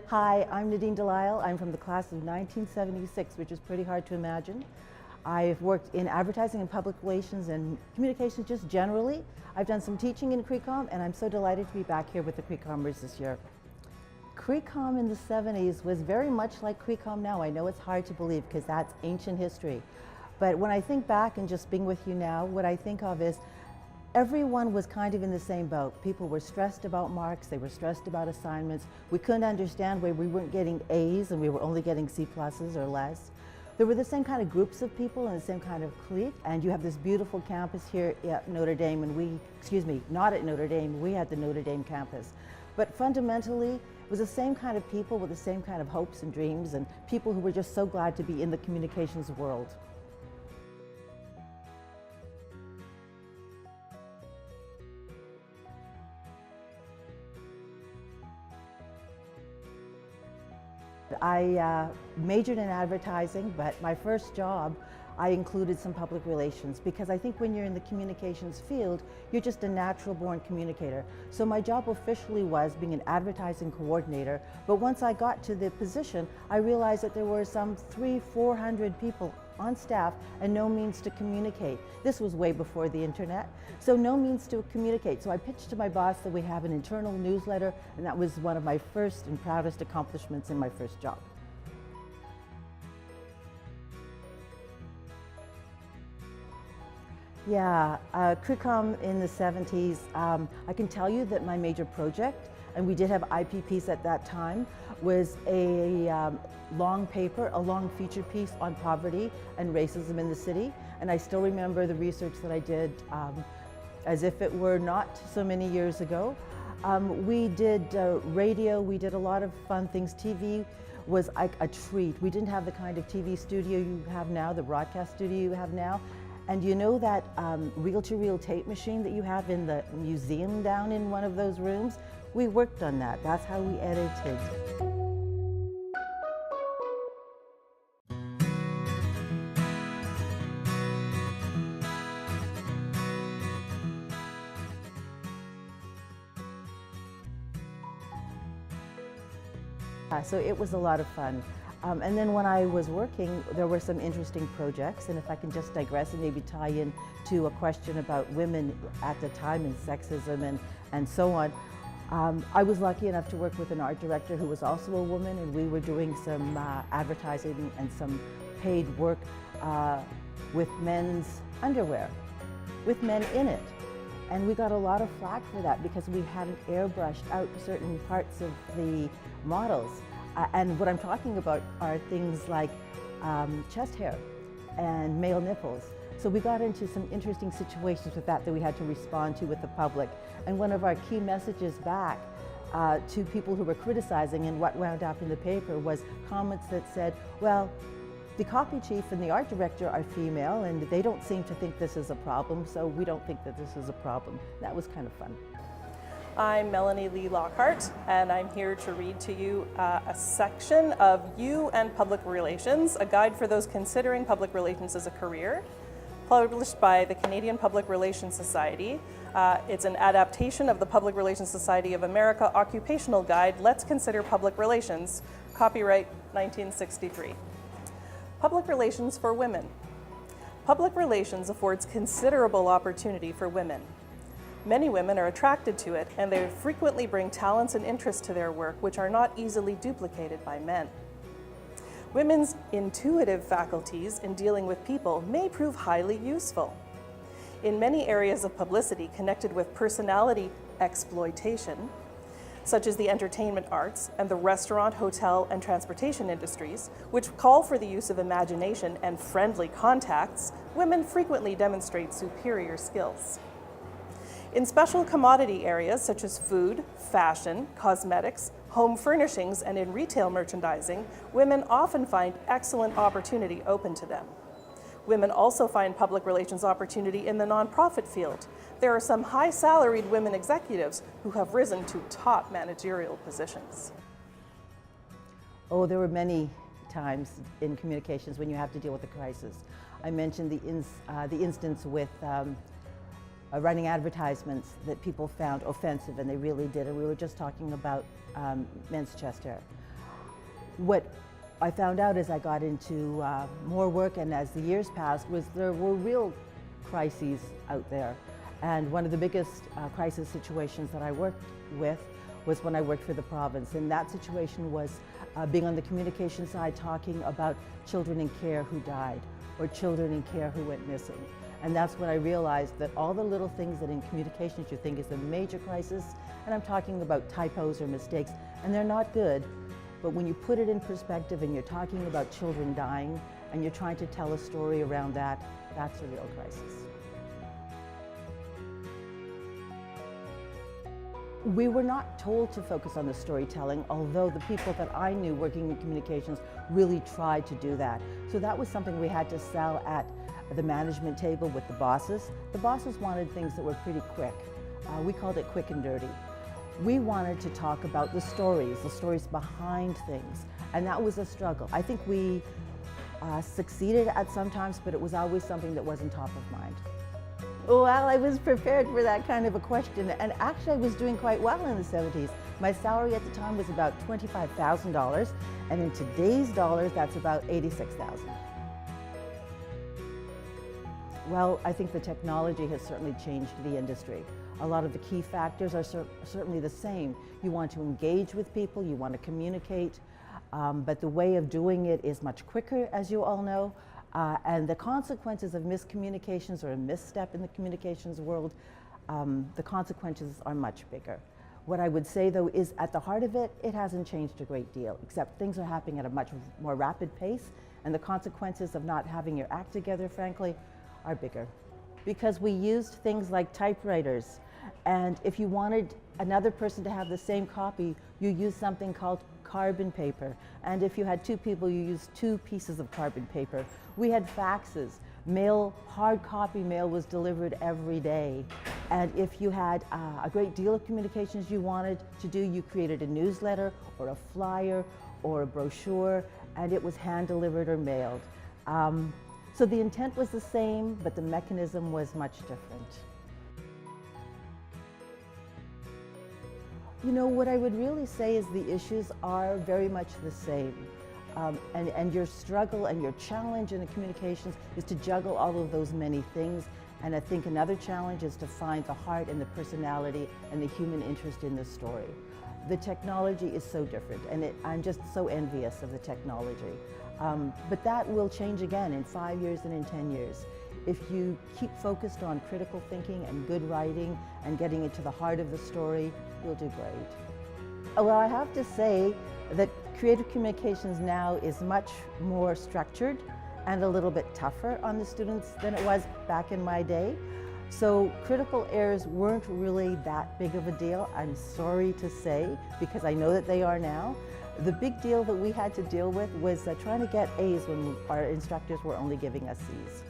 Hi, I'm Nadine Delisle. I'm from the class of 1976, which is pretty hard to imagine. I've worked in advertising and public relations and communications just generally. I've done some teaching in CRECOM, and I'm so delighted to be back here with the CRECOMers this year. CRECOM in the 70s was very much like CRECOM now. I know it's hard to believe because that's ancient history. But when I think back and just being with you now, what I think of is everyone was kind of in the same boat. People were stressed about marks, they were stressed about assignments. We couldn't understand why we weren't getting A's and we were only getting C pluses or less. There were the same kind of groups of people and the same kind of clique. And you have this beautiful campus here at Notre Dame, and not at Notre Dame, we had the Notre Dame campus. But fundamentally, it was the same kind of people with the same kind of hopes and dreams, and people who were just so glad to be in the communications world. I majored in advertising, but my first job, I included some public relations because I think when you're in the communications field, you're just a natural born communicator. So my job officially was being an advertising coordinator, but once I got to the position, I realized that there were some 300-400 people on staff and no means to communicate. This was way before the internet, so no means to communicate. So I pitched to my boss that we have an internal newsletter, and that was one of my first and proudest accomplishments in my first job. Yeah, CRECOM in the 70s, I can tell you that my major project, and we did have IPPs at that time, was a long paper, a long feature piece on poverty and racism in the city. And I still remember the research that I did as if it were not so many years ago. We did radio, we did a lot of fun things. TV was like a treat. We didn't have the kind of TV studio you have now, the broadcast studio you have now. And you know that reel-to-reel tape machine that you have in the museum down in one of those rooms? We worked on that. That's how we edited. So it was a lot of fun. And then when I was working, there were some interesting projects, and if I can just digress and maybe tie in to a question about women at the time and sexism and so on. I was lucky enough to work with an art director who was also a woman, and we were doing some advertising and some paid work with men's underwear, with men in it. And we got a lot of flack for that because we hadn't airbrushed out certain parts of the models. And what I'm talking about are things like chest hair and male nipples. So we got into some interesting situations with that we had to respond to with the public. And one of our key messages back to people who were criticizing and what wound up in the paper was comments that said, well, the copy chief and the art director are female and they don't seem to think this is a problem, so we don't think that this is a problem. That was kind of fun. I'm Melanie Lee Lockhart, and I'm here to read to you a section of You and Public Relations, a guide for those considering public relations as a career, published by the Canadian Public Relations Society. It's an adaptation of the Public Relations Society of America Occupational Guide, Let's Consider Public Relations, copyright 1963. Public relations for women. Public relations affords considerable opportunity for women. Many women are attracted to it, and they frequently bring talents and interests to their work which are not easily duplicated by men. Women's intuitive faculties in dealing with people may prove highly useful. In many areas of publicity connected with personality exploitation, such as the entertainment arts and the restaurant, hotel, and transportation industries, which call for the use of imagination and friendly contacts, women frequently demonstrate superior skills. In special commodity areas such as food, fashion, cosmetics, home furnishings, and in retail merchandising, women often find excellent opportunity open to them. Women also find public relations opportunity in the nonprofit field. There are some high-salaried women executives who have risen to top managerial positions. Oh, there were many times in communications when you have to deal with a crisis. I mentioned the instance with running advertisements that people found offensive, and they really did. And we were just talking about men's chest hair. What I found out as I got into more work and as the years passed was there were real crises out there. And one of the biggest crisis situations that I worked with was when I worked for the province. And that situation was being on the communication side, talking about children in care who died or children in care who went missing. And that's when I realized that all the little things that in communications you think is a major crisis, and I'm talking about typos or mistakes, and they're not good, but when you put it in perspective and you're talking about children dying and you're trying to tell a story around that, that's a real crisis. We were not told to focus on the storytelling, although the people that I knew working in communications really tried to do that. So that was something we had to sell at the management table with the bosses. The bosses wanted things that were pretty quick. We called it quick and dirty. We wanted to talk about the stories behind things, and that was a struggle. I think we succeeded at sometimes, but it was always something that wasn't top of mind. Well, I was prepared for that kind of a question, and actually I was doing quite well in the 70s. My salary at the time was about $25,000, and in today's dollars, that's about $86,000. Well, I think the technology has certainly changed the industry. A lot of the key factors are certainly the same. You want to engage with people, you want to communicate, but the way of doing it is much quicker, as you all know. And the consequences of miscommunications or a misstep in the communications world, the consequences are much bigger. What I would say though is at the heart of it, it hasn't changed a great deal, except things are happening at a much more rapid pace, and the consequences of not having your act together, frankly, are bigger. Because we used things like typewriters, and if you wanted another person to have the same copy, you used something called carbon paper. And if you had two people, you used 2 pieces of carbon paper. We had faxes. Mail, hard copy mail was delivered every day. And if you had a great deal of communications you wanted to do, you created a newsletter or a flyer or a brochure, and it was hand delivered or mailed. So the intent was the same, but the mechanism was much different. You know, what I would really say is the issues are very much the same. And your struggle and your challenge in the communications is to juggle all of those many things. And I think another challenge is to find the heart and the personality and the human interest in the story. The technology is so different, and I'm just so envious of the technology. But that will change again in 5 years and in 10 years. If you keep focused on critical thinking and good writing and getting into the heart of the story, you'll do great. Well, I have to say that creative communications now is much more structured and a little bit tougher on the students than it was back in my day. So critical errors weren't really that big of a deal, I'm sorry to say, because I know that they are now. The big deal that we had to deal with was trying to get A's when our instructors were only giving us C's.